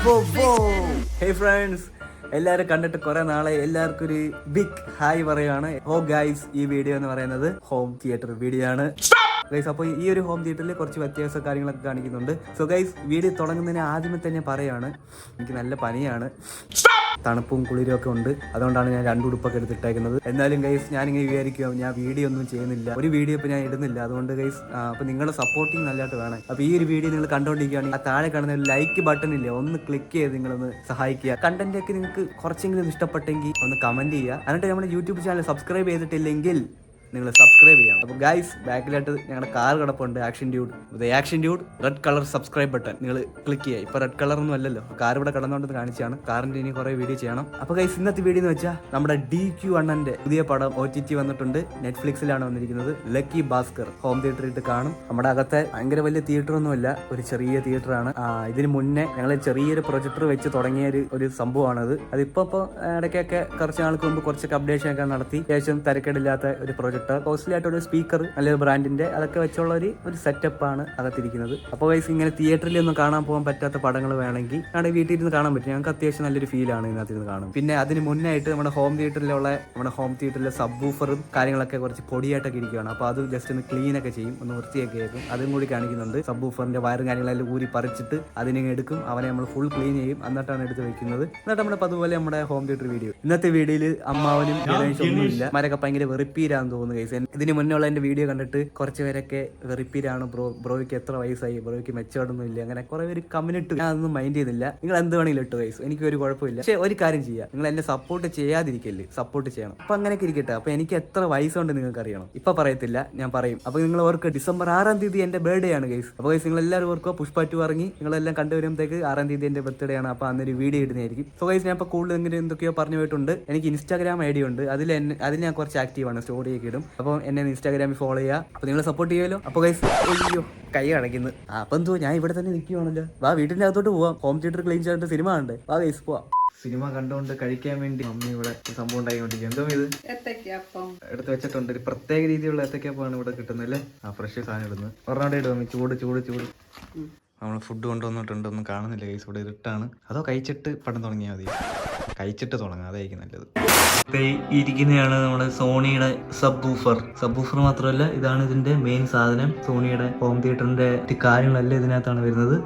ഹേ friends, എല്ലാവരും കണ്ടിട്ട് കുറെ നാളെ എല്ലാവർക്കും ഒരു ബിഗ് ഹായ് പറയുകയാണ്. ഗൈസ്, ഈ വീഡിയോ എന്ന് പറയുന്നത് ഹോം തിയേറ്റർ വീഡിയോ ആണ് ഗൈസ്. അപ്പോൾ ഈ ഒരു ഹോം തിയേറ്ററിൽ കുറച്ച് വ്യത്യാസ കാര്യങ്ങളൊക്കെ കാണിക്കുന്നുണ്ട്. സോ ഗൈസ്, വീഡിയോ തുടങ്ങുന്നതിന് ആദ്യമേ തന്നെ പറയാണ്, എനിക്ക് നല്ല പനിയാണ്, തണുപ്പും കുളിരും ഒക്കെ ഉണ്ട്. അതുകൊണ്ടാണ് ഞാൻ 2 ഉടുപ്പൊക്കെ എടുത്തിട്ടേക്കുന്നത്. എന്നാലും ഗൈസ്, ഞാനിങ്ങനെ വിചാരിക്കുക, ഞാൻ വീഡിയോ ഒന്നും ചെയ്യുന്നില്ല, ഒരു വീഡിയോ ഇപ്പോൾ ഞാൻ ഇടുന്നില്ല. അതുകൊണ്ട് ഗൈസ്, അപ്പോൾ നിങ്ങളുടെ സപ്പോർട്ടിങ് നല്ലതായിട്ട് വേണം. അപ്പോൾ ഈ ഒരു വീഡിയോ നിങ്ങൾ കണ്ടുകൊണ്ടിരിക്കുകയാണെങ്കിൽ ആ താഴെ കാണുന്ന ഒരു ലൈക്ക് ബട്ടൺ ഇല്ലേ, ഒന്ന് ക്ലിക്ക് ചെയ്ത് നിങ്ങളൊന്ന് സഹായിക്കുക. കണ്ടന്റ് ഒക്കെ നിങ്ങൾക്ക് കുറച്ചെങ്കിലും ഇഷ്ടപ്പെട്ടെങ്കിൽ ഒന്ന് കമന്റ് ചെയ്യുക. എന്നിട്ട് നമ്മുടെ യൂട്യൂബ് ചാനൽ സബ്സ്ക്രൈബ് ചെയ്തിട്ടില്ലെങ്കിൽ നിങ്ങൾ സബ്സ്ക്രൈബ് ചെയ്യണം. അപ്പോൾ ഗൈസ്, ബാക്കിലായിട്ട് ഞങ്ങളുടെ കാർ കിടപ്പുണ്ട്, action dude red colour subscribe button നിങ്ങൾ ക്ലിക്ക് ചെയ്യുക. ഇപ്പോൾ റെഡ് കളറൊന്നും അല്ലല്ലോ, കാർ ഇവിടെ കിടന്നുകൊണ്ടെന്ന് കാണിച്ചാണ്. കാറിൻ്റെ ഇനി കുറേ വീഡിയോ ചെയ്യണം. അപ്പോൾ ഗൈസ്, ഇന്നത്തെ വീഡിയോ എന്ന് വെച്ചാൽ നമ്മുടെ DQ അണ്ണൻ്റെ പുതിയ പടം OTT വന്നിട്ടുണ്ട്. നെറ്റ്ഫ്ലിക്സിലാണ് വന്നിരിക്കുന്നത്. ലക്കി ഭാസ്കർ ഹോം തിയേറ്ററിൽ ഇട്ട് കാണും. നമ്മുടെ അകത്തെ ഭയങ്കര വലിയ തിയേറ്ററൊന്നുമല്ല, ഒരു ചെറിയ തിയേറ്ററാണ്. ഇതിന് മുന്നേ ഞങ്ങൾ ചെറിയൊരു പ്രൊജക്ടർ വെച്ച് തുടങ്ങിയ ഒരു സംഭവമാണത്. അതിപ്പോൾ ഇടയ്ക്കൊക്കെ കുറച്ച് നാൾക്ക് മുമ്പ് കുറച്ചൊക്കെ അപ്ഡേഷൻ ഒക്കെ നടത്തി അത്യാവശ്യം തരക്കേടില്ലാത്ത ഒരു പ്രൊജക്ടർ, കോസ്റ്റ്ലി ആയിട്ടൊരു സ്പീക്കർ, നല്ലൊരു ബ്രാൻഡിന്റെ, അതൊക്കെ വെച്ചുള്ള ഒരു സെറ്റപ്പാണ് അകത്തിരിക്കുന്നത്. അപ്പോൾ ഗൈസ്, ഇങ്ങനെ തിയേറ്ററിൽ ഒന്നും കാണാൻ പോകാൻ പറ്റാത്ത പടങ്ങൾ വേണമെങ്കിൽ ഞങ്ങളുടെ വീട്ടിൽ ഇരുന്ന് കാണാൻ പറ്റും. ഞങ്ങൾക്ക് അത്യാവശ്യം നല്ലൊരു ഫീലാണ് ഇതിനകത്ത് ഇരുന്ന് കാണും. പിന്നെ അതിന് മുന്നായിട്ട് നമ്മുടെ ഹോം തിയേറ്ററിലെ സബ് വൂഫറും കാര്യങ്ങളൊക്കെ കുറച്ച് പൊടിയായിട്ടൊക്കെ ഇരിക്കുകയാണ്. അപ്പോൾ അത് ജസ്റ്റ് ഒന്ന് ക്ലീൻ ഒക്കെ ചെയ്യും, ഒന്ന് വൃത്തിയൊക്കെ ആക്കും. അതും കൂടി കാണിക്കുന്നുണ്ട്. സബ് വൂഫറിന്റെ വയറും കാര്യങ്ങളെല്ലാം ഊരി പറിച്ചിട്ട് അതിനെ എടുക്കും, അവനെ നമ്മൾ ഫുൾ ക്ലീൻ ചെയ്യും, എന്നിട്ടാണ് എടുത്ത് വെക്കുന്നത്. എന്നിട്ട് നമ്മുടെ അതുപോലെ നമ്മുടെ ഹോം തിയേറ്റർ വീഡിയോ. ഇന്നത്തെ വീഡിയോയിൽ അമ്മാവനും ഒന്നുമില്ല, മരൊക്കെ ഭയങ്കര വെറുപ്പീരാന്ന് തോന്നുന്നു. ഇതിന് മുന്നേ ഉള്ള എന്റെ വീഡിയോ കണ്ടിട്ട് കുറച്ച് പേരൊക്കെ വെറുപ്പീരാണ്, ബ്രോയ്ക്ക് എത്ര വയസ്സായി, ബ്രോയ്ക്ക് മെച്ചോടൊന്നും ഇല്ല, അങ്ങനെ കുറെ പേര് കമന്റ് ഇട്ടു. ഞാൻ അതൊന്നും മൈൻഡ് ചെയ്തില്ല. നിങ്ങൾ എന്ത് വേണമെങ്കിലും ഇട്ടു ഗൈസ്, എനിക്ക് ഒരു കുഴപ്പമില്ല. പക്ഷെ ഒരു കാര്യം ചെയ്യാം, നിങ്ങൾ എന്നെ സപ്പോർട്ട് ചെയ്യാതിരിക്കല്ലേ, സപ്പോർട്ട് ചെയ്യണം. അപ്പൊ അങ്ങനെയൊക്കെ ഇരിക്കട്ടെ. അപ്പൊ എനിക്ക് എത്ര വയസ്സുണ്ട് നിങ്ങൾക്ക് അറിയണം. ഇപ്പൊ പറയത്തില്ല, ഞാൻ പറയും. അപ്പൊ നിങ്ങൾ ഓർക്ക് ഡിസംബർ 6-ാം തീയതി എന്റെ ബർത്ത്ഡേ ആണ് ഗൈസ്. അപ്പൊ ഗൈസ്, നിങ്ങൾ എല്ലാവരും ഓർക്കുക, പുഷ്പ 2 ഇറങ്ങി, നിങ്ങളെല്ലാം കണ്ടുവരുമ്പോഴത്തേക്ക് 6-ാം തീയതി എന്റെ ബർത്ത്ഡേ ആണ്. അപ്പൊ അന്നൊരു വീഡിയോ ഇടുന്നതായിരിക്കും. സോ ഗൈസ്, ഞാൻ ഇപ്പൊ കൂടുതൽ എന്തൊക്കെയോ പറഞ്ഞു പോയിട്ടുണ്ട്. എനിക്ക് ഇൻസ്റ്റാഗ്രാം ID ഉണ്ട്, അതിൽ ഞാൻ കുറച്ച് ആക്റ്റീവാണ്, സ്റ്റോറിയൊക്കെ ഇടും. അപ്പോൾ എന്നെ ഇൻസ്റ്റാഗ്രാമിൽ ഫോളോ ചെയ്യുക. അപ്പോൾ നിങ്ങൾ സപ്പോർട്ട് ചെയ്യുമല്ലോ. അപ്പോൾ ഗൈസ്, അയ്യോ കൈ അടയ്ക്കുന്നു. അപ്പം എന്തോ ഞാൻ ഇവിടെ തന്നെ നിൽക്കുവാണല്ലോ. വാ, വീട്ടിൻ്റെ അകത്തോട്ട് പോവാം. ഹോം തിയേറ്റർ ക്ലീൻ ചെയ്തിട്ട് സിനിമ ഉണ്ട്. വാ ഗൈസ്, പോവാം. സിനിമ കണ്ടുകൊണ്ട് കഴിക്കാൻ വേണ്ടി മമ്മി ഇവിടെ സംഭവം ഉണ്ടായിക്കൊണ്ടിരിക്കും. എന്തോ ഇത് എടുത്ത് വെച്ചിട്ടുണ്ട്. ഒരു പ്രത്യേക രീതിയിലുള്ള ഏത്തക്കപ്പമാണ് ഇവിടെ കിട്ടുന്നത് അല്ലേ. ഫ്രഷ് സാധനം ഇടുന്നത്. ഒരെണ്ണം ഇടും. ചൂട് നമ്മൾ ഫുഡ് കൊണ്ടുവന്നിട്ടുണ്ട്. ഒന്നും കാണുന്നില്ല ഗൈസ്, ഇവിടെ ഇരുട്ടാണ്. അതോ കഴിച്ചിട്ട് പടം തുടങ്ങിയാൽ മതി. കഴിച്ചിട്ട് തുടങ്ങാം, അതായിരിക്കും നല്ലത്. ഇരിക്കുന്നതാണ് നമ്മുടെ സോണിയുടെ സബ് വൂഫർ മാത്രമല്ല, ഇതാണ് ഇതിന്റെ മെയിൻ സാധനം. സോണിയുടെ ഹോം തിയേറ്ററിന്റെ കാര്യങ്ങളെല്ലാം ഇതിനകത്താണ് വരുന്നത്.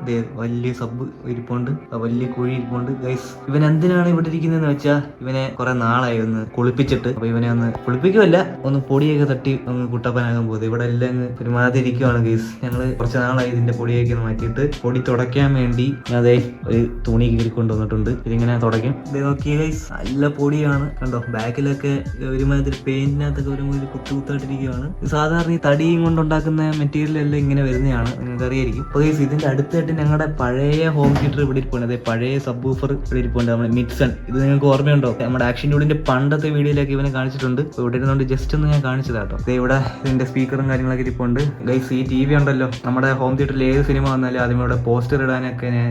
വലിയ സബ് ഇരിപ്പുണ്ട്, വലിയ കുഴി ഇരിപ്പുണ്ട് ഗൈസ്. ഇവൻ എന്തിനാണ് ഇവിടെ ഇരിക്കുന്നതെന്ന് വെച്ചാൽ, ഇവനെ കുറെ നാളായി ഒന്ന് കുളിപ്പിച്ചിട്ട്. അപ്പൊ ഇവനെ ഒന്ന് കുളിപ്പിക്കുമല്ല, ഒന്ന് പൊടിയൊക്കെ തട്ടി ഒന്ന് കുട്ടപ്പനാകാൻ പോകുന്നത്. ഇവിടെ എല്ലാം ഒരുമാതിരി ഇരിക്കുവാണ് ഗൈസ്. ഞങ്ങള് കുറച്ച് നാളായി ഇതിന്റെ പൊടിയൊക്കെ മാറ്റിയിട്ട് പൊടി തുടയ്ക്കാൻ വേണ്ടി അതേ ഒരു തുണി കീറി കൊണ്ടുവന്നിട്ടുണ്ട്. ഇതിങ്ങനെ തുടയ്ക്കും. ഇത് നോക്കിയ ഗൈസ്, നല്ല പൊടിയാണ് കണ്ടോ. ബാക്കിലൊക്കെ ഒരുമാതിരി പെയിന്റിനകത്തൊക്കെ ഒരുമാതിരി കുത്തായിട്ടിരിക്കുകയാണ്. സാധാരണ ഈ തടിയും കൊണ്ടുണ്ടാക്കുന്ന മെറ്റീരിയൽ എല്ലാം ഇങ്ങനെ വരുന്നതാണ്, നിങ്ങൾക്ക് അറിയായിരിക്കും. അപ്പോൾ ഗൈസ്, ഇതിന്റെ അടുത്തായിട്ട് ഞങ്ങളുടെ പഴയ ഹോം തിയേറ്റർ ഇവിടെ ഇരിപ്പുണ്ട്. അതെ, പഴയ സബ് വൂഫർ ഇവിടെ ഇരിപ്പുണ്ട്, നമ്മുടെ മിക്സൺ. ഇത് നിങ്ങൾക്ക് ഓർമ്മയുണ്ടോ? നമ്മുടെ ആക്ഷൻ ഡ്യൂഡിന്റെ പണ്ടത്തെ വീഡിയോയിലൊക്കെ ഇവനെ കാണിച്ചിട്ടുണ്ട്. ഇവിടെ ഇരുന്നുകൊണ്ട് ജസ്റ്റ് ഒന്ന് ഞാൻ കാണിച്ചതാട്ടോ. ഇവിടെ ഇതിന്റെ സ്പീക്കറും കാര്യങ്ങളൊക്കെ ഇരിപ്പുണ്ട് ഗൈസ്. ഈ TV ഉണ്ടല്ലോ, നമ്മുടെ ഹോം തിയേറ്ററിൽ ഏത് സിനിമ വന്നാലും ആദ്യം ഇവിടെ പോസ്റ്റർ ഇടാനൊക്കെ ഞാൻ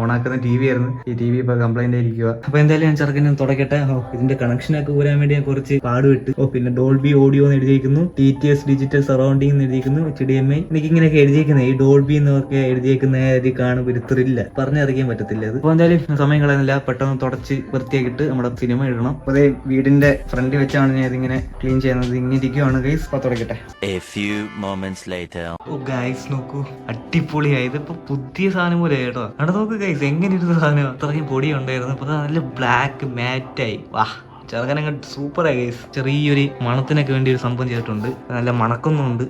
ഓണാക്കുന്ന TV ആയിരുന്നു. ഈ TV ഇപ്പൊ കംപ്ലൈന്റ് ആയിരിക്കുക. അപ്പൊ എന്തായാലും ഞാൻ ചെറുക്കനെ തുടക്കട്ടെ. ഇതിന്റെ കണക്ഷനൊക്കെ ഊരാൻ വേണ്ടി ഞാൻ കുറച്ച് പാടുവിട്ട്. പിന്നെ ഡോൾബി ഓഡിയോ എന്ന് എഴുതിയിരിക്കുന്നു, TTS ഡിജിറ്റൽ സറൗണ്ടിങ് എന്ന് എഴുതിയിരിക്കുന്നു, HDMI. എനിക്ക് ഇങ്ങനെയൊക്കെ എഴുതിയിരിക്കുന്നത്, ഈ ഡോൾബി എന്നൊക്കെ എഴുതിയേക്കുന്ന കാണുമ്പോൾ ഒരു ത്രില്ല പറഞ്ഞറിയിക്കാൻ പറ്റത്തില്ല. അത് അപ്പോൾ എന്തായാലും സമയം കളയുന്നില്ല, പെട്ടെന്ന് തുടച്ച് വൃത്തിയാക്കിയിട്ട് നമ്മുടെ സിനിമ ഇടണം. അതേ വീടിന്റെ ഫ്രണ്ട് വെച്ചാണ് ഞാൻ ഇതിങ്ങനെ ക്ലീൻ ചെയ്യുന്നത്. ഇങ്ങനെ ഇരിക്കുവാണ് ഗൈസ്. അപ്പൊ തുടക്കട്ടെ. ഗൈസ് നോക്കൂ, അടിപൊളിയായി. ഇതിപ്പോ പുതിയ സാധനം പോലെ കേട്ടോ. അവിടെ നോക്ക് ഗൈസ്, എങ്ങനെ ഇരുന്ന സാധനം, അത്രയും പൊടി ഉണ്ടായിരുന്നു. അപ്പൊ നല്ല ബ്ലാക്ക് മാറ്റായി. വാ, ചെറുക്കനങ്ങ് സൂപ്പറായി ഗൈസ്. ചെറിയൊരു മണത്തിനൊക്കെ വേണ്ടി ഒരു സംഭവം ചെയ്തിട്ടുണ്ട്, നല്ല മണക്കുന്നുണ്ട്.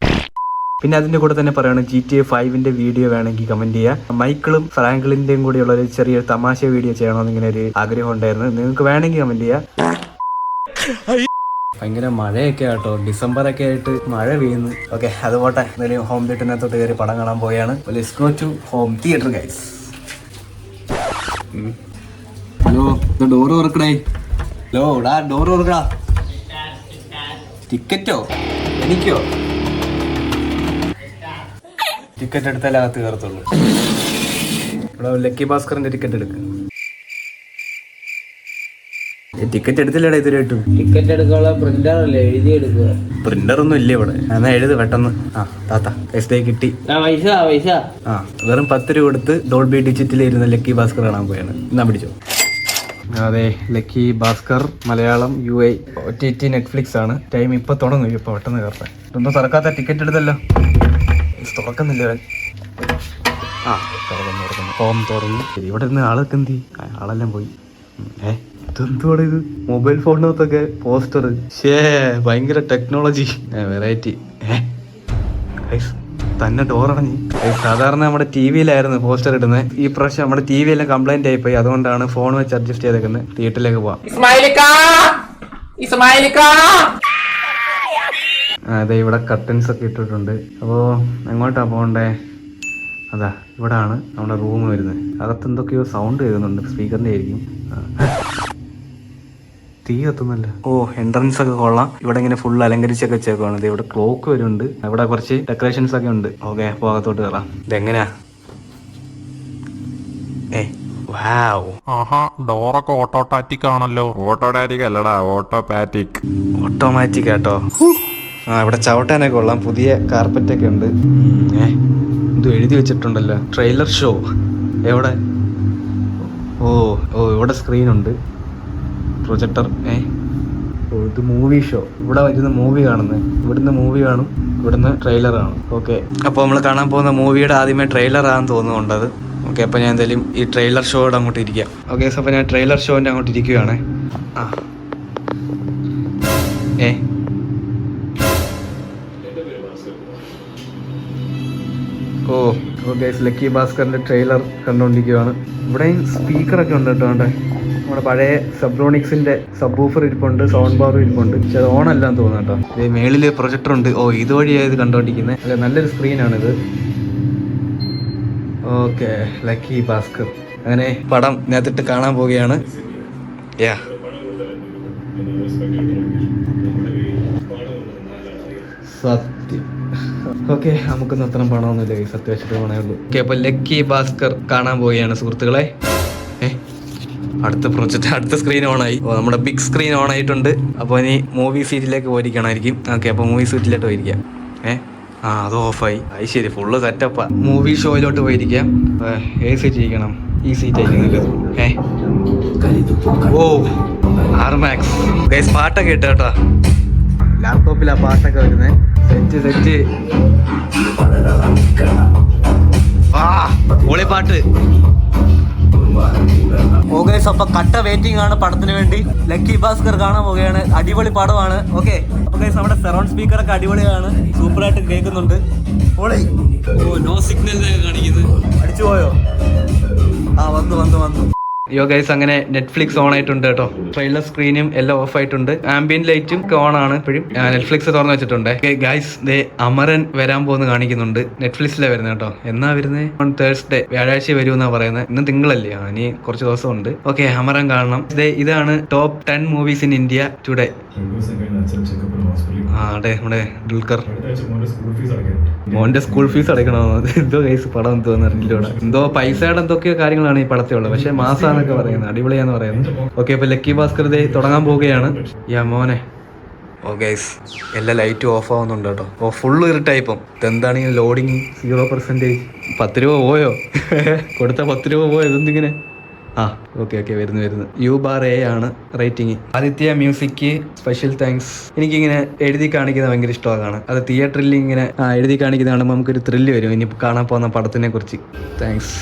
പിന്നെ അതിന്റെ കൂടെ തന്നെ പറയാണ്, GTA 5 വീഡിയോ വേണമെങ്കിൽ കമന്റ് ചെയ്യുക. മൈക്കിളും ഫ്രാങ്ക്ലിന്റെയും കൂടിയുള്ള ഒരു ചെറിയൊരു തമാശ വീഡിയോ ചെയ്യണമെന്ന് ഇങ്ങനെ ഒരു ആഗ്രഹം ഉണ്ടായിരുന്നു. നിങ്ങൾക്ക് വേണമെങ്കിൽ കമന്റ് ചെയ്യുക. ഭയങ്കര മഴയൊക്കെ ആട്ടോ, ഡിസംബറൊക്കെ ആയിട്ട് മഴ പെയ്യുന്നു. ഓക്കെ, അത് പോട്ടെ. എന്തായാലും ഹോം തിയേറ്ററിനകത്തോട്ട് കയറി പടം കാണാൻ പോയാണ്. Let's go to home theatre guys. Hello, door തുറക്കണേ. ഹലോ, ഡോറ് തുറക്കടാ. ടിക്കറ്റോ? എനിക്കോ? ടിക്കറ്റ് എടുത്താലേ അകത്ത് കയറത്തുള്ളൂ. ഇവിടെ ലക്കി ഭാസ്കറിന്റെ ടിക്കറ്റ് എടുക്കുക. ടിക്കറ്റ് എടുത്തില്ലടാ ഇതുവരെയായിട്ടും. ടിക്കറ്റ് എടുക്കാനുള്ള പ്രിന്റർ അല്ലേ, എഴുതി എടുക്കുക. പ്രിന്റർ ഒന്നും ഇല്ല ഇവിടെ. എന്നാ എഴുത് പെട്ടെന്ന്. ആ താത്ത എസ് കിട്ടി. പൈസ ആ വെറും 10 രൂപ കൊടുത്ത് ഡോൾബി ഡിജിറ്റലിൽ ഇരുന്ന ലക്കി ഭാസ്കർ കാണാൻ പോയാണ്. എന്നാ പിടിച്ചോ. അതെ, lucky Bhaskar Malayalam UA OTT Netflix ആണ്. ടൈം ഇപ്പൊ തുടങ്ങും. ഇപ്പൊ പെട്ടെന്ന് കയറട്ടെ. ഇതൊന്നും തുറക്കാത്ത ടിക്കറ്റ് എടുത്തല്ലോ. തുറക്കുന്നില്ല. ആ തുറക്കുന്നു. ഫോം തുറന്നു. ശരി, ഇവിടെ നിന്ന് ആളൊക്കെ എന്തി? ആളെല്ലാം പോയി. ഇതെന്തുവാണ് ഇത്? മൊബൈൽ ഫോണിനകത്തൊക്കെ പോസ്റ്റർ. ഭയങ്കര ടെക്നോളജി, വെറൈറ്റി. തന്നെ ഡോറടഞ്ഞ്. സാധാരണ നമ്മുടെ TV-യിലായിരുന്നു പോസ്റ്റർ ഇടുന്നത്. ഈ പ്രാവശ്യം നമ്മുടെ TV എല്ലാം കംപ്ലൈന്റ് ആയിപ്പോയി. അതുകൊണ്ടാണ് ഫോൺ വെച്ച് അഡ്ജസ്റ്റ് ചെയ്തേക്കുന്നത്. തിയേറ്ററിലേക്ക് പോവാം. അതെ, ഇവിടെ കർട്ടൻസ് ഒക്കെ ഇട്ടിട്ടുണ്ട്. അപ്പോ എങ്ങോട്ടാ പോകണ്ടേ? അതാ ഇവിടെ ആണ് നമ്മുടെ റൂം വരുന്നത്. അകത്ത് എന്തൊക്കെയോ സൗണ്ട് കേൾക്കുന്നുണ്ട്. സ്പീക്കറിന്റെ ആയിരിക്കും. തീ കത്തുന്നല്ല. ഓ, എൻട്രൻസ് ഒക്കെ കൊള്ളാം. ഇവിടെ ഇങ്ങനെ ഫുൾ അലങ്കരിച്ചൊക്കെ വെച്ചേക്കുവാണ്. ഇത് ഇവിടെ ക്ലോക്ക് വരുന്നുണ്ട്. ഇവിടെ കുറച്ച് ഡെക്കറേഷൻസ് ഒക്കെ ഉണ്ട്. ഓക്കെ, അപ്പൊ അകത്തോട്ട് കയറാം. ഇതെങ്ങനെയാ? ഡോറൊക്കെ ഓട്ടോമാറ്റിക് ആണല്ലോ. ഓട്ടോമാറ്റിക് അല്ലടാ, ഓട്ടോപാറ്റിക്. ഓട്ടോമാറ്റിക് ആട്ടോ. ആ, ഇവിടെ ചവിട്ടാനൊക്കെ കൊള്ളാം. പുതിയ കാർപ്പറ്റ് ഒക്കെ ഉണ്ട്. ഇത് എഴുതി വെച്ചിട്ടുണ്ടല്ലോ, ട്രെയിലർ ഷോ. എവിടെ? ഓ, ഇവിടെ സ്ക്രീൻ ഉണ്ട്, പ്രൊജക്ടർ. ഇത് മൂവി ഷോ. ഇവിടെ വരുന്ന മൂവി കാണുന്നത്. ഇവിടുന്ന് മൂവി കാണും, ഇവിടുന്ന് ട്രെയിലർ ആണ്. ഓക്കെ, അപ്പോൾ നമ്മൾ കാണാൻ പോകുന്ന മൂവിയുടെ ആദ്യമേ ട്രെയിലർ ആണെന്ന് തോന്നുന്നുണ്ടത്. ഓക്കെ, അപ്പോൾ ഞാൻ എന്തായാലും ഈ ട്രെയിലർ ഷോയുടെ അങ്ങോട്ട് ഇരിക്കാം. ഓക്കെ, അപ്പോൾ ഞാൻ ട്രെയിലർ ഷോൻ്റെ അങ്ങോട്ട് ഇരിക്കുകയാണ്. ലക്കി ഭാസ്കറിന്റെ ട്രെയിലർ കണ്ടുകൊണ്ടിരിക്കുകയാണ്. ഇവിടെയും സ്പീക്കറൊക്കെ ഉണ്ട് കേട്ടോ. നമ്മുടെ പഴയ സബ്രോണിക്സിന്റെ സബ് വൂഫർ ഇരിപ്പുണ്ട്, സൗണ്ട് ബാർ ഇരിപ്പുണ്ട്. പക്ഷെ അത് ഓൺ അല്ലാന്ന് തോന്നുന്നു കേട്ടോ. ഇത് മേളില് പ്രൊജക്ടർ ഉണ്ട്. ഇതുവഴിയാണ് ഇത് കണ്ടുകൊണ്ടിരിക്കുന്നത്. അല്ല, നല്ലൊരു സ്ക്രീനാണിത്. Okay, lucky Bhaskar. അങ്ങനെ പടം നേരത്തിട്ട് കാണാൻ പോവുകയാണ്. സത്യം. ഓക്കെ, നമുക്കൊന്നും അത്ര പണമൊന്നുമില്ല. അത്യാവശ്യത്തിന് പണമേ ഉള്ളൂ. ഓക്കെ, അപ്പൊ ലക്കി ഭാസ്കർ കാണാൻ പോവുകയാണ് സുഹൃത്തുക്കളെ. അടുത്ത സ്ക്രീൻ ഓൺ ആയി. നമ്മുടെ ബിഗ് സ്ക്രീൻ ഓൺ ആയിട്ടുണ്ട്. അപ്പോൾ ഇനി മൂവി സീറ്റിലേക്ക് പോയിരിക്കണമായിരിക്കും. ഓക്കെ, അപ്പോൾ മൂവി സീറ്റിലോട്ട് പോയിരിക്കാം. അത് ഓഫായി. അത് ശരി, ഫുള്ള് സെറ്റപ്പാ. മൂവി ഷോയിലോട്ട് പോയിരിക്കാം. ഏത് സീറ്റ് ഇരിക്കണം? ഈ സീറ്റ് ആയിരിക്കും. ഓ, R-Max. ഗൈസ്, പാട്ടൊക്കെ ഇട്ട് കേട്ടോ. ലാപ്ടോപ്പിലാ പാട്ടൊക്കെ വരുന്നത്. സെറ്റ്. പൊളി പാട്ട്. അപ്പൊ കട്ട വെയിറ്റിംഗ് ആണ് പടത്തിന് വേണ്ടി. ലക്കി ഭാസ്കർ കാണാൻ പോവുകയാണ്. അടിപൊളി പടമാണ്. ഓക്കെ, അപ്പൊ ഗൈസ്, നമ്മുടെ സറൗണ്ട് സ്പീക്കർ ഒക്കെ അടിപൊളിയാണ്. സൂപ്പറായിട്ട് കേൾക്കുന്നുണ്ട്. നോ സിഗ്നൽ കാണിക്കുന്നത്. അടിച്ചു പോയോ? വന്നു. ഗൈസ്, അങ്ങനെ നെറ്റ്ഫ്ലിക്സ് ഓൺ ആയിട്ടുണ്ട് കേട്ടോ. ട്രെയിലർ സ്ക്രീനും എല്ലാം ഓഫ് ആയിട്ടുണ്ട്. ആംബിയൻ ലൈറ്റും ഓൺ ആണ്. ഇപ്പോഴും നെറ്റ്ഫ്ലിക്സ് തുറന്നു വെച്ചിട്ടുണ്ട്. ഗൈസ്, അമരൻ വരാൻ പോകുന്ന കാണിക്കുന്നുണ്ട്. നെറ്റ്ഫ്ലിക്സിലാണ് വരുന്നത് കേട്ടോ. എന്നാ വരുന്നത്? ഓൺ തേഴ്സ്ഡേ, വ്യാഴാഴ്ച വരുമെന്നാ പറയുന്നത്. ഇന്ന് തിങ്കളല്ലേ? ഇനി കുറച്ച് ദിവസം ഉണ്ട്. ഓക്കെ, അമരൻ കാണണം. ഇതാണ് top 10 movies in India today. നമ്മുടെ ദുൽഖർ. മോന്റെ സ്കൂൾ ഫീസ് അടയ്ക്കണമെന്നോ? എന്തോ ഗൈസ് പടം എന്തോന്ന് അറിയില്ല. എന്തോ പൈസയുടെ എന്തൊക്കെയോ കാര്യങ്ങളാണ് ഈ പടത്തിലുള്ളത്. പക്ഷെ മാസാന്നൊക്കെ പറയുന്നത്, അടിപൊളിയാന്ന് പറയുന്നത്. ഓക്കെ, അപ്പൊ ലക്കി ഭാസ്കർ തുടങ്ങാൻ പോവുകയാണ്. മോനെ. ഗൈസ്, എല്ലാ ലൈറ്റും ഓഫ് ആവുന്നുണ്ട് കേട്ടോ. ഫുള്ള് ഇരുട്ടായിപ്പം. ഇതെന്താണെങ്കിൽ ലോഡിങ് 0%. 10 രൂപ പോയോ? കൊടുത്ത 10 രൂപ പോയോ? ഇതെന്തിങ്ങനെ? ഓക്കെ, വരുന്നു. U/A ആണ് rating. Aditya music special thanks. എനിക്കിങ്ങനെ എഴുതി കാണിക്കുന്നത് ഭയങ്കര ഇഷ്ടമാണ്. അത് തിയേറ്ററിൽ ഇങ്ങനെ എഴുതി കാണിക്കുന്ന കാണുമ്പോൾ നമുക്കൊരു ത്രില്ല് വരും. ഇനി കാണാൻ പോകുന്ന പടത്തിനെ കുറിച്ച്. താങ്ക്സ്.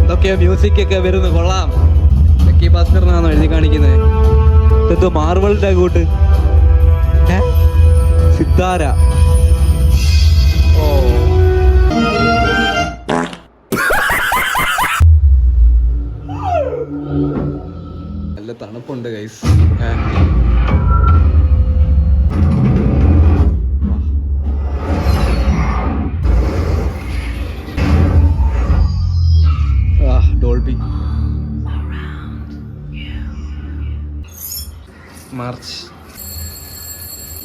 എന്തൊക്കെയോ മ്യൂസിക് ഒക്കെ വരുന്നു, കൊള്ളാം. ലക്കി ഭാസ്കറിനാണോ എഴുതി കാണിക്കുന്നത്? ഇതെന്തോ മാർവലിന്റെ കൂട്ട്. സിത്താര. നല്ല തണുപ്പുണ്ട് ഗൈസ്. ഡോൾബി. മാർച്ച്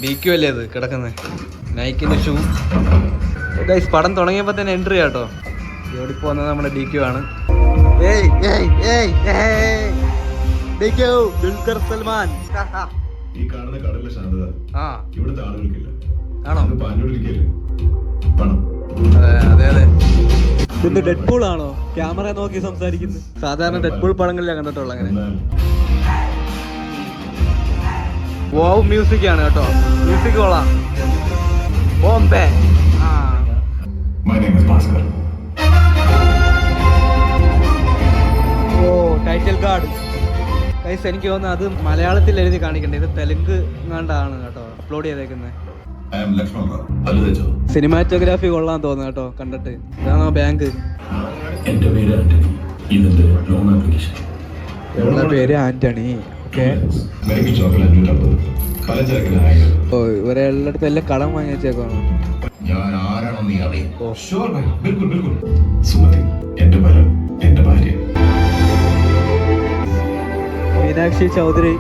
BQ അല്ലേ അത് കിടക്കുന്നത്? നൈക്കിന്റെ ഷൂ. ഗൈസ്, പടം തുടങ്ങിയപ്പോൾ തന്നെ എൻട്രി ആട്ടോ. ഓടിപ്പോകുന്നത് നമ്മുടെ DQ ആണ്. ഏയ് ഏയ് ഏയ് ഏയ് DQ ദുൽഖർ സൽമാൻ. ഈ കാണുന്ന കടലിലെ ശാന്തത ആ ഇവിടുത്തെ ആളുകൾക്കില്ല. ആണോ? അത് പാഞ്ഞോടിരിക്കല്ലേ പണം. അതെ അതെ. ഇത് ഡെഡ്പൂൾ ആണോ ക്യാമറ നോക്കി സംസാരിക്കുന്നത്? സാധാരണ ഡെഡ്പൂൾ പടങ്ങളിലാണ് കണ്ടിട്ടുള്ളത് അങ്ങനെ. എന്നാൽ വാവ് മ്യൂസിക് ആണ് കേട്ടോ. മ്യൂസിക് കൊള്ളാം. Bombay. my name is Bhaskar. ഓ ടൈറ്റിൽ കാർഡ് ഗൈസ്. എനിക്ക് തോന്നുന്നു അത് മലയാളത്തിൽ എഴുതി കാണിക്കണ്ടേ. ഇത് തെലുങ്ക് എങ്ങാണ്ടാണ് കേട്ടോ അപ്ലോഡ് ചെയ്തേക്കുന്നത്. I am Lakshman Rao. അല്ലതോ സിനിമാറ്റോഗ്രാഫി കൊള്ളാൻ തോന്നുന്നു കേട്ടോ കണ്ടിട്ട്. ഇതാണോ ബാങ്ക്? എന്റെ പേര് ആന്റണി. ഇതിന്റെ ലോൺ ആപ്ലിക്കേഷൻ. ഇവളുടെ പേര് ആന്റണി. ഓക്കെ. മെഡിക്കൽ ഷോപ്പിൽ 550 പലചരക്കിന് 1000. ഓ ഇവരെ എല്ലായിടത്തും എല്ലാം കടം വാങ്ങി വെച്ചേക്കാണ്. ഞാൻ ആരാണെന്ന് നീ അറിയും? ഷുവർ ബൈ. ബിൽക്കുൽ ബിൽക്കുൽ. സുമതി എന്റെ ഫലം എന്റെ ഭാര്യ. മീനാക്ഷി ചൗധരി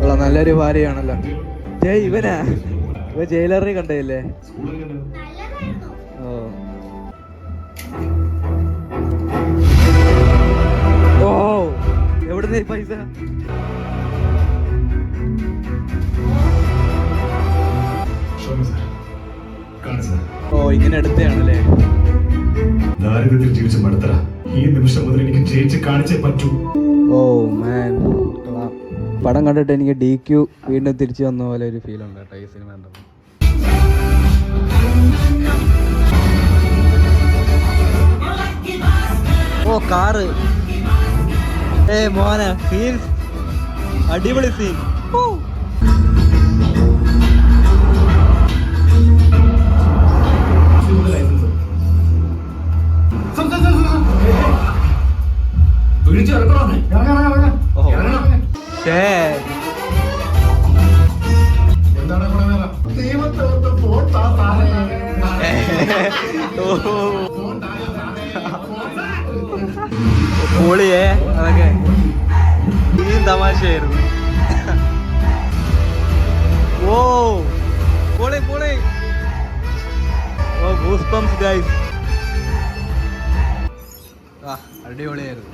ഉള്ള നല്ലൊരു ഭാര്യയാണല്ലോ. ജയ് ഇവനാ ഇവ ജയിലറി കണ്ടല്ലേ? ഓ ഓ എവിടുന്ന് പൈസ? ഓ ഇങ്ങനെ എടുത്തയാണല്ലേ? ദാരിദ്ര്യത്തിൽ ജീവിച്ച മടുത്തറ ഈ നിമിഷം മുതൽ എനിക്ക് ജയിച്ച് കാണിച്ചേ പറ്റൂ. ഓ മാൻ പടം കണ്ടിട്ട് എനിക്ക് DQ വീണ്ടും തിരിച്ചു വന്ന പോലെ ഒരു ഫീൽ ഉണ്ട് കേട്ടോ ഈ സിനിമ കണ്ടപ്പോൾ. ഓ കാറ്. മോനെ സീൻ അടിപൊളി സീൻ. പൊളിയേ അതൊക്കെ. ഇനിയും തമാശയായിരുന്നു. ഓ പൊളി പൊളി. ഓ ഗൂസ് ബംപ്സ് ഗൈസ്. അടിപൊളിയായിരുന്നു.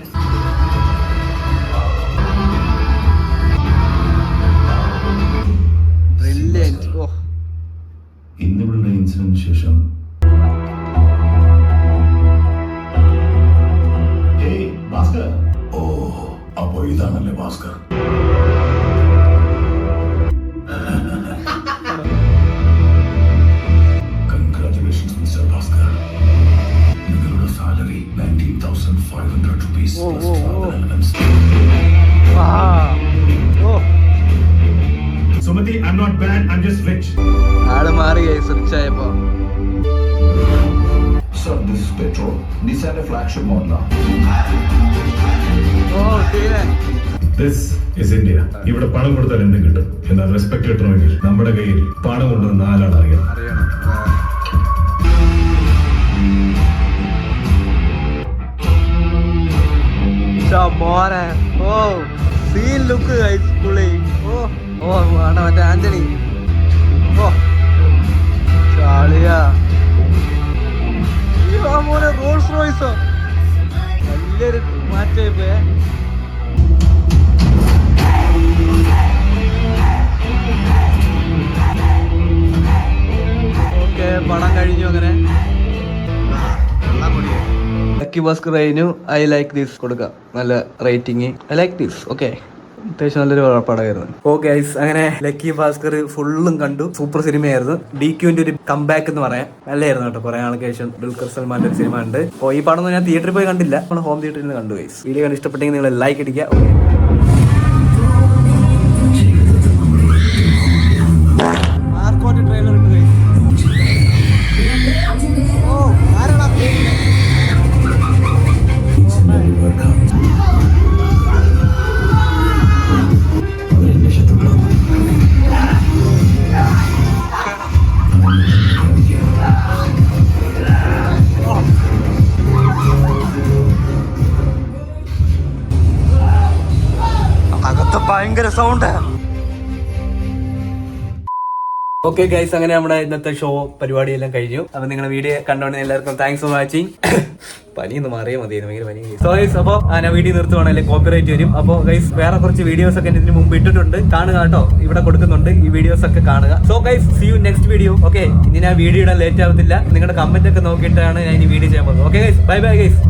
ബ്രില്യന്റ്. ഓ ഇന്നിവിടെ ഇൻസിഡന്റിന് ശേഷം ഭാസ്കർ. ഓ അപ്പോ ഇതാണല്ലേ ഭാസ്കർ. Congratulations mister Bhaskar. നിങ്ങളുടെ salary 19,500 rupees. Sumathi, I'm not bad, I'm just rich. ആള് മാറി ഗൈസ് റിച്ച് ആയപ്പോ. Sir, this is petrol. Nissan flagship model. ഓ തീരെ. This is India. ഇവിടെ പണം കൊടുത്താൽ എന്തും കിട്ടും. എന്നാൽ റെസ്പെക്ട് കിട്ടണമെങ്കിൽ നമ്മുടെ കയ്യിൽ പണം കൊണ്ടുവന്ന 4 ആൾ അറിയണം. മോനെ ഓ സീൻ ലുക്ക് ഗൈസ് പുള്ളി. ഓ ഓ ആണ് മറ്റേ ആന്റണി. ഓ ചാളിയാ. മോനെ റോൾസ് റോയ്സോ വലിയൊരു മാറ്റേ. ഓക്കെ പടം കഴിഞ്ഞു. അങ്ങനെ ലക്കി ഭാസ്കർ കഴിഞ്ഞു. ഐ ലൈക്ക് ദിസ് കൊടുക്കാം നല്ല rating. I like this. Okay അത്യാവശ്യം നല്ലൊരു പടമായിരുന്നു. ഓക്കെ ഗൈസ് അങ്ങനെ ലക്കി ഭാസ്കർ ഫുള്ളും കണ്ടു. സൂപ്പർ സിനിമയായിരുന്നു. DQന്റെ ഒരു കംബാക്ക് എന്ന് പറയാം. നല്ലായിരുന്നു കേട്ടോ. കുറെ ആൾക്ക് ശേഷം ദുൽഖർ സൽമാന്റെ ഒരു സിനിമ ഉണ്ട്. അപ്പോൾ ഈ പടം ഞാൻ തിയേറ്ററിൽ പോയി കണ്ടില്ല, നമ്മൾ ഹോം തിയേറ്ററിൽ നിന്ന് കണ്ടു ഗൈസ്. വീഡിയോ കണ്ട് ഇഷ്ടപ്പെട്ടെങ്കിൽ നിങ്ങൾ ലൈക്ക് അടിക്കുക. ഓക്കെ മാർക്കോട്ട് ട്രെയിലർ ഉണ്ട് ഗൈസ്. ഓ ആരാടാ? അകത്ത് ഭയങ്കര സൗണ്ട്. ഓക്കെ ഗൈസ്, അങ്ങനെ നമ്മുടെ ഇന്നത്തെ ഷോ പരിപാടിയെല്ലാം കഴിഞ്ഞു. അപ്പൊ നിങ്ങളുടെ വീഡിയോ കണ്ടോണ്ട് എല്ലാവർക്കും താങ്ക്സ് ഫോർ വാച്ചിങ്. പനിയൊന്ന് മാറിയാൽ മതിയായിരുന്നു, ഭയങ്കര പനി. സോ ഗൈസ്, അപ്പോൾ ഞാൻ വീഡിയോ നിർത്തുവാണെങ്കിൽ കോപ്പിറൈറ്റ് വരും. അപ്പോൾ ഗൈസ് വേറെ കുറച്ച് വീഡിയോസ് ഒക്കെ ഇതിന് മുമ്പ് ഇട്ടിട്ടുണ്ട്, കാണുക കേട്ടോ. ഇവിടെ കൊടുക്കുന്നുണ്ട്, ഈ വീഡിയോസ് ഒക്കെ കാണുക. So guys, see you next video. Okay, ഇനി ഞാൻ വീഡിയോ ഇടാൻ ലേറ്റ് ആവത്തില്ല. നിങ്ങളുടെ കമന്റ് ഒക്കെ നോക്കിയിട്ടാണ് ഞാൻ ഈ വീഡിയോ ചെയ്യാൻ പോകുന്നത്. Okay guys, bye bye guys.